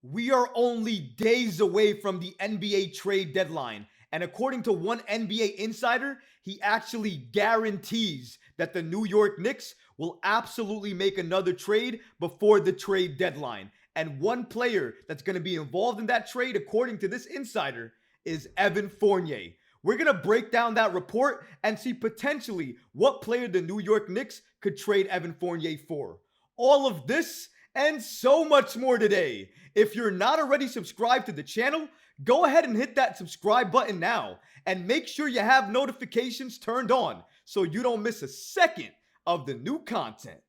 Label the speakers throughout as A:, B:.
A: We are only days away from the NBA trade deadline. And according to one NBA insider, he actually guarantees that the New York Knicks will absolutely make another trade before the trade deadline. And one player that's going to be involved in that trade, according to this insider, is Evan Fournier. We're going to break down that report and see potentially what player the New York Knicks could trade Evan Fournier for. All of this and so much more today. If you're not already subscribed to the channel, go ahead and hit that subscribe button now and make sure you have notifications turned on so you don't miss a second of the new content.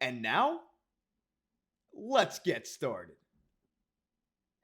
A: And now, let's get started.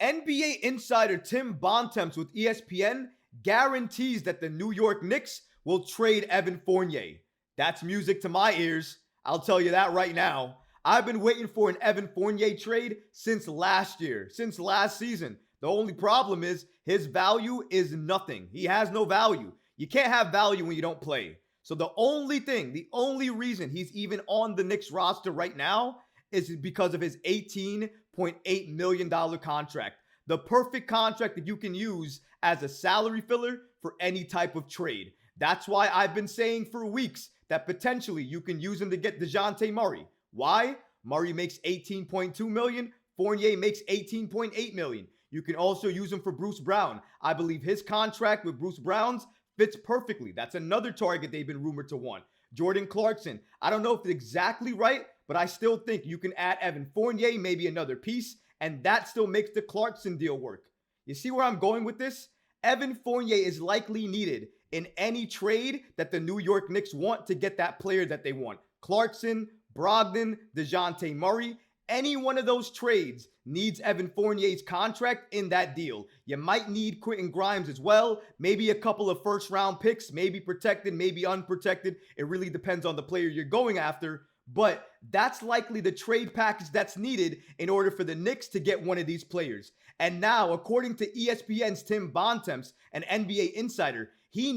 A: NBA insider Tim Bontemps with ESPN guarantees that the New York Knicks will trade Evan Fournier. That's music to my ears. I'll tell you that right now. I've been waiting for an Evan Fournier trade since last year, since last season. The only problem is his value is nothing. He has no value. You can't have value when you don't play. So the only reason he's even on the Knicks roster right now is because of his $18.8 million contract. The perfect contract that you can use as a salary filler for any type of trade. That's why I've been saying for weeks that potentially you can use him to get Dejounte Murray. Why? Murray makes $18.2 million. Fournier makes $18.8 million. You can also use him for Bruce Brown. I believe his contract with Bruce Brown's fits perfectly. That's another target they've been rumored to want. Jordan Clarkson. I don't know if it's exactly right, but I still think you can add Evan Fournier, maybe another piece, and that still makes the Clarkson deal work. You see where I'm going with this? Evan Fournier is likely needed in any trade that the New York Knicks want to get that player that they want. Clarkson, Brogdon, Dejounte Murray, any one of those trades needs Evan Fournier's contract in that deal. You might need Quentin Grimes as well, maybe a couple of first-round picks, maybe protected, maybe unprotected. It really depends on the player you're going after, but that's likely the trade package that's needed in order for the Knicks to get one of these players. And now, according to ESPN's Tim Bontemps, an NBA insider, he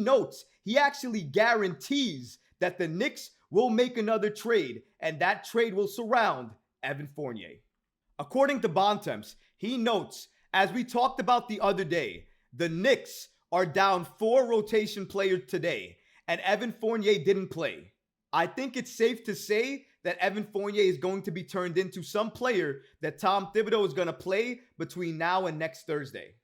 A: actually guarantees that the Knicks will make another trade, and that trade will surround Evan Fournier. According to Bontemps, he notes, as we talked about the other day, the Knicks are down 4 rotation players today, and Evan Fournier didn't play. I think it's safe to say that Evan Fournier is going to be turned into some player that Tom Thibodeau is going to play between now and next Thursday.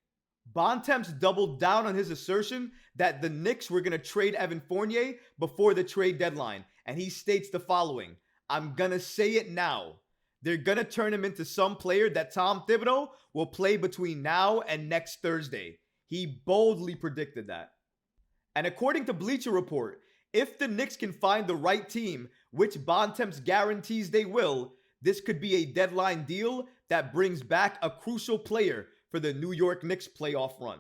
A: Bontemps doubled down on his assertion that the Knicks were going to trade Evan Fournier before the trade deadline, and he states the following: I'm going to say it now. They're going to turn him into some player that Tom Thibodeau will play between now and next Thursday. He boldly predicted that. And according to Bleacher Report, if the Knicks can find the right team, which Bontemps guarantees they will, this could be a deadline deal that brings back a crucial player for the New York Knicks playoff run.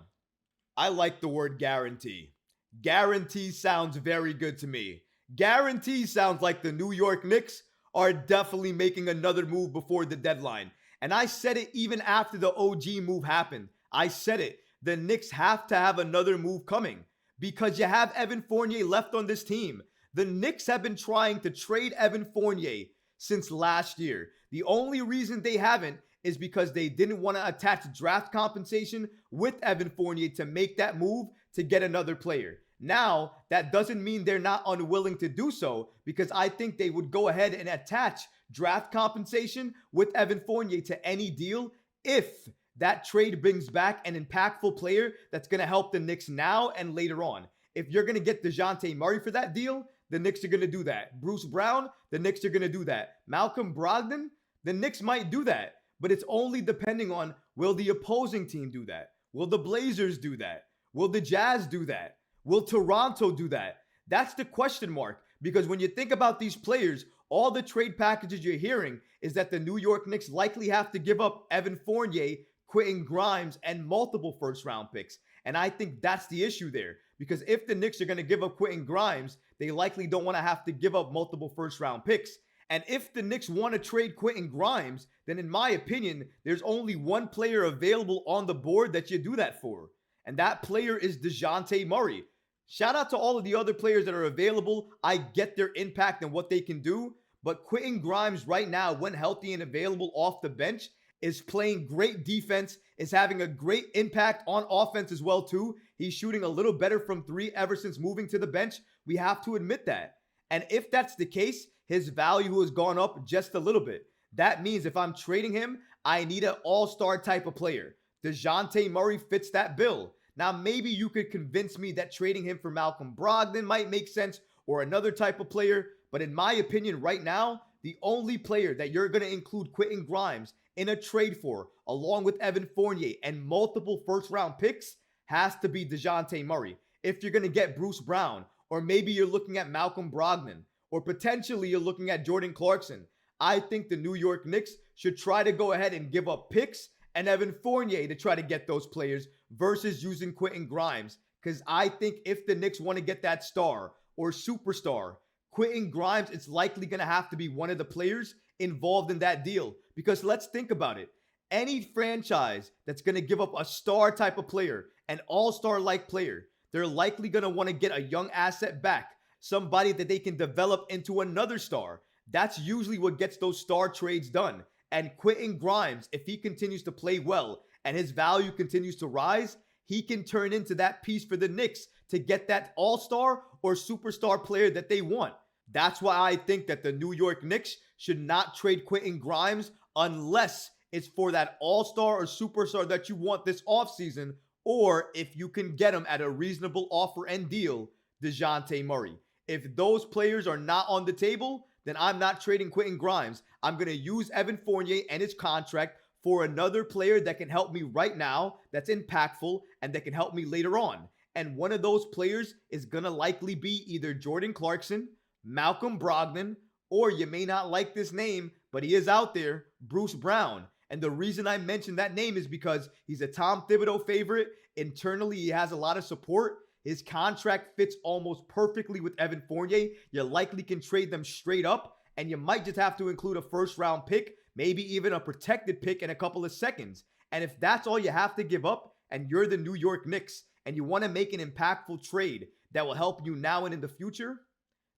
A: I like the word guarantee. Guarantee sounds very good to me. Guarantee sounds like the New York Knicks are definitely making another move before the deadline. And I said it even after the OG move happened. I said it. The Knicks have to have another move coming because you have Evan Fournier left on this team. The Knicks have been trying to trade Evan Fournier since last year. The only reason they haven't is because they didn't want to attach draft compensation with Evan Fournier to make that move to get another player. Now, that doesn't mean they're not unwilling to do so, because I think they would go ahead and attach draft compensation with Evan Fournier to any deal if that trade brings back an impactful player that's going to help the Knicks now and later on. If you're going to get Dejounte Murray for that deal, the Knicks are going to do that. Bruce Brown, the Knicks are going to do that. Malcolm Brogdon, the Knicks might do that. But it's only depending on, will the opposing team do that? Will the Blazers do that? Will the Jazz do that? Will Toronto do that? That's the question mark. Because when you think about these players, all the trade packages you're hearing is that the New York Knicks likely have to give up Evan Fournier, Quentin Grimes, and multiple first-round picks. And I think that's the issue there. Because if the Knicks are going to give up Quentin Grimes, they likely don't want to have to give up multiple first-round picks. And if the Knicks want to trade Quentin Grimes, then in my opinion, there's only one player available on the board that you do that for. And that player is Dejounte Murray. Shout out to all of the other players that are available. I get their impact and what they can do. But Quentin Grimes right now, when healthy and available off the bench, is playing great defense, is having a great impact on offense as well too. He's shooting a little better from three ever since moving to the bench. We have to admit that. And if that's the case, his value has gone up just a little bit. That means if I'm trading him, I need an all-star type of player. Dejounte Murray fits that bill. Now, maybe you could convince me that trading him for Malcolm Brogdon might make sense or another type of player. But in my opinion, right now, the only player that you're going to include Quentin Grimes in a trade for, along with Evan Fournier and multiple first-round picks, has to be Dejounte Murray. If you're going to get Bruce Brown, or maybe you're looking at Malcolm Brogdon, or potentially you're looking at Jordan Clarkson, I think the New York Knicks should try to go ahead and give up picks and Evan Fournier to try to get those players versus using Quentin Grimes. Because I think if the Knicks want to get that star or superstar, Quentin Grimes is likely going to have to be one of the players involved in that deal. Because let's think about it. Any franchise that's going to give up a star type of player, an all-star-like player, they're likely going to want to get a young asset back, somebody that they can develop into another star. That's usually what gets those star trades done. And Quentin Grimes, if he continues to play well and his value continues to rise, he can turn into that piece for the Knicks to get that all-star or superstar player that they want. That's why I think that the New York Knicks should not trade Quentin Grimes unless it's for that all-star or superstar that you want this offseason, or if you can get him at a reasonable offer and deal, Dejounte Murray. If those players are not on the table, then I'm not trading Quentin Grimes. I'm going to use Evan Fournier and his contract for another player that can help me right now, that's impactful, and that can help me later on. And one of those players is going to likely be either Jordan Clarkson, Malcolm Brogdon, or you may not like this name, but he is out there, Bruce Brown. And the reason I mention that name is because he's a Tom Thibodeau favorite. Internally, he has a lot of support. His contract fits almost perfectly with Evan Fournier. You likely can trade them straight up, and you might just have to include a first-round pick, maybe even a protected pick in a couple of seconds. And if that's all you have to give up, and you're the New York Knicks, and you want to make an impactful trade that will help you now and in the future,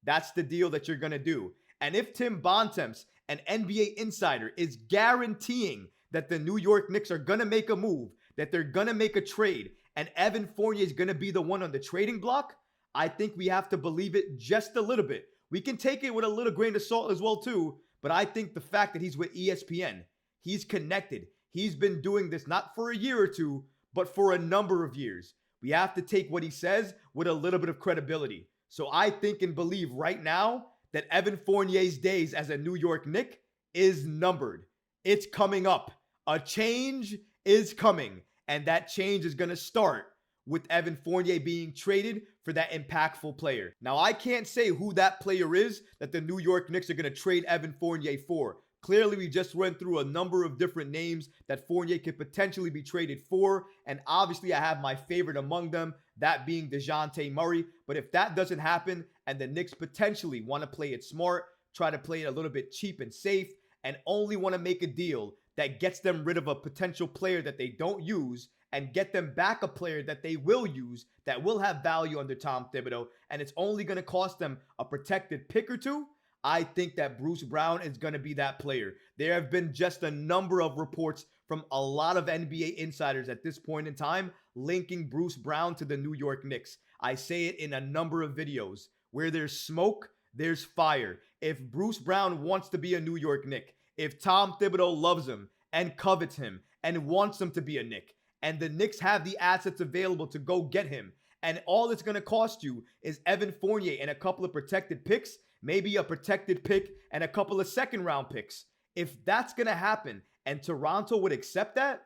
A: that's the deal that you're going to do. And if Tim Bontemps, an NBA insider, is guaranteeing that the New York Knicks are going to make a move, that they're going to make a trade, and Evan Fournier is going to be the one on the trading block, I think we have to believe it just a little bit. We can take it with a little grain of salt as well too, but I think the fact that he's with ESPN, he's connected, he's been doing this not for a year or two, but for a number of years. We have to take what he says with a little bit of credibility. So I think and believe right now that Evan Fournier's days as a New York Knick is numbered. It's coming up. A change is coming. And that change is going to start with Evan Fournier being traded for that impactful player. Now, I can't say who that player is that the New York Knicks are going to trade Evan Fournier for. Clearly, we just went through a number of different names that Fournier could potentially be traded for. And obviously, I have my favorite among them, that being Dejounte Murray. But if that doesn't happen and the Knicks potentially want to play it smart, try to play it a little bit cheap and safe, and only want to make a deal that gets them rid of a potential player that they don't use and get them back a player that they will use that will have value under Tom Thibodeau, and it's only going to cost them a protected pick or two, I think that Bruce Brown is going to be that player. There have been just a number of reports from a lot of NBA insiders at this point in time linking Bruce Brown to the New York Knicks. I say it in a number of videos. Where there's smoke, there's fire. If Bruce Brown wants to be a New York Knick, if Tom Thibodeau loves him and covets him and wants him to be a Knick, and the Knicks have the assets available to go get him, and all it's going to cost you is Evan Fournier and a couple of protected picks, maybe a protected pick and a couple of second-round picks. If that's going to happen and Toronto would accept that,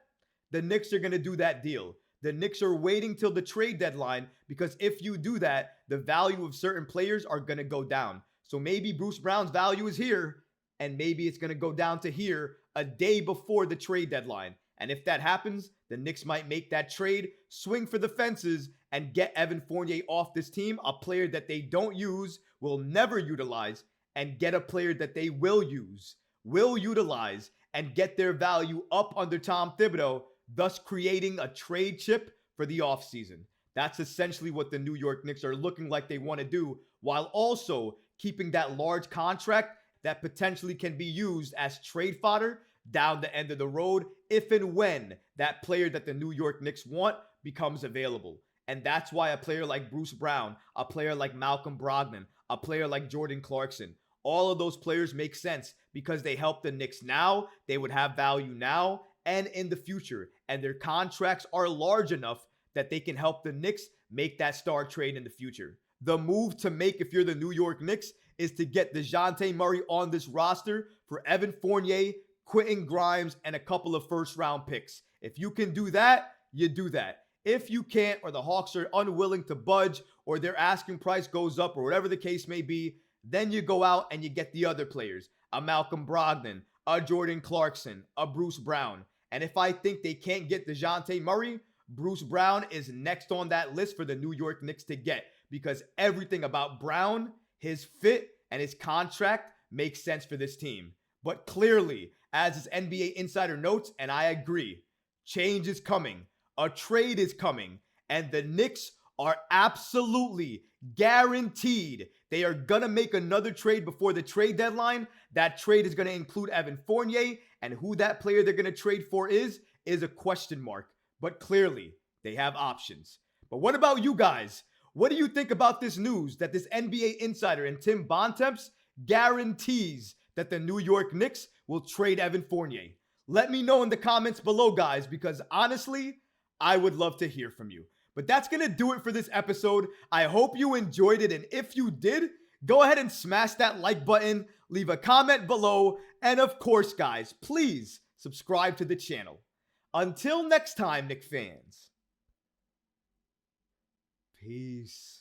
A: the Knicks are going to do that deal. The Knicks are waiting till the trade deadline because if you do that, the value of certain players are going to go down. So maybe Bruce Brown's value is here, and maybe it's going to go down to here a day before the trade deadline. And if that happens, the Knicks might make that trade, swing for the fences, and get Evan Fournier off this team, a player that they don't use, will never utilize, and get a player that they will use, will utilize, and get their value up under Tom Thibodeau, thus creating a trade chip for the offseason. That's essentially what the New York Knicks are looking like they want to do, while also keeping that large contract that potentially can be used as trade fodder down the end of the road if and when that player that the New York Knicks want becomes available. And that's why a player like Bruce Brown, a player like Malcolm Brogdon, a player like Jordan Clarkson, all of those players make sense because they help the Knicks now, they would have value now and in the future. And their contracts are large enough that they can help the Knicks make that star trade in the future. The move to make if you're the New York Knicks is to get Dejounte Murray on this roster for Evan Fournier, Quentin Grimes, and a couple of first-round picks. If you can do that, you do that. If you can't, or the Hawks are unwilling to budge, or their asking price goes up, or whatever the case may be, then you go out and you get the other players. A Malcolm Brogdon, a Jordan Clarkson, a Bruce Brown. And if I think they can't get Dejounte Murray, Bruce Brown is next on that list for the New York Knicks to get, because everything about Brown, his fit, and his contract makes sense for this team. But clearly, as his NBA insider notes, and I agree, change is coming. A trade is coming. And the Knicks are absolutely guaranteed they are going to make another trade before the trade deadline. That trade is going to include Evan Fournier, and who that player they're going to trade for is a question mark. But clearly, they have options. But what about you guys? What do you think about this news that this NBA insider and Tim Bontemps guarantees that the New York Knicks will trade Evan Fournier? Let me know in the comments below, guys, because honestly, I would love to hear from you. But that's going to do it for this episode. I hope you enjoyed it. And if you did, go ahead and smash that like button, leave a comment below. And of course, guys, please subscribe to the channel. Until next time, Knicks fans. Peace.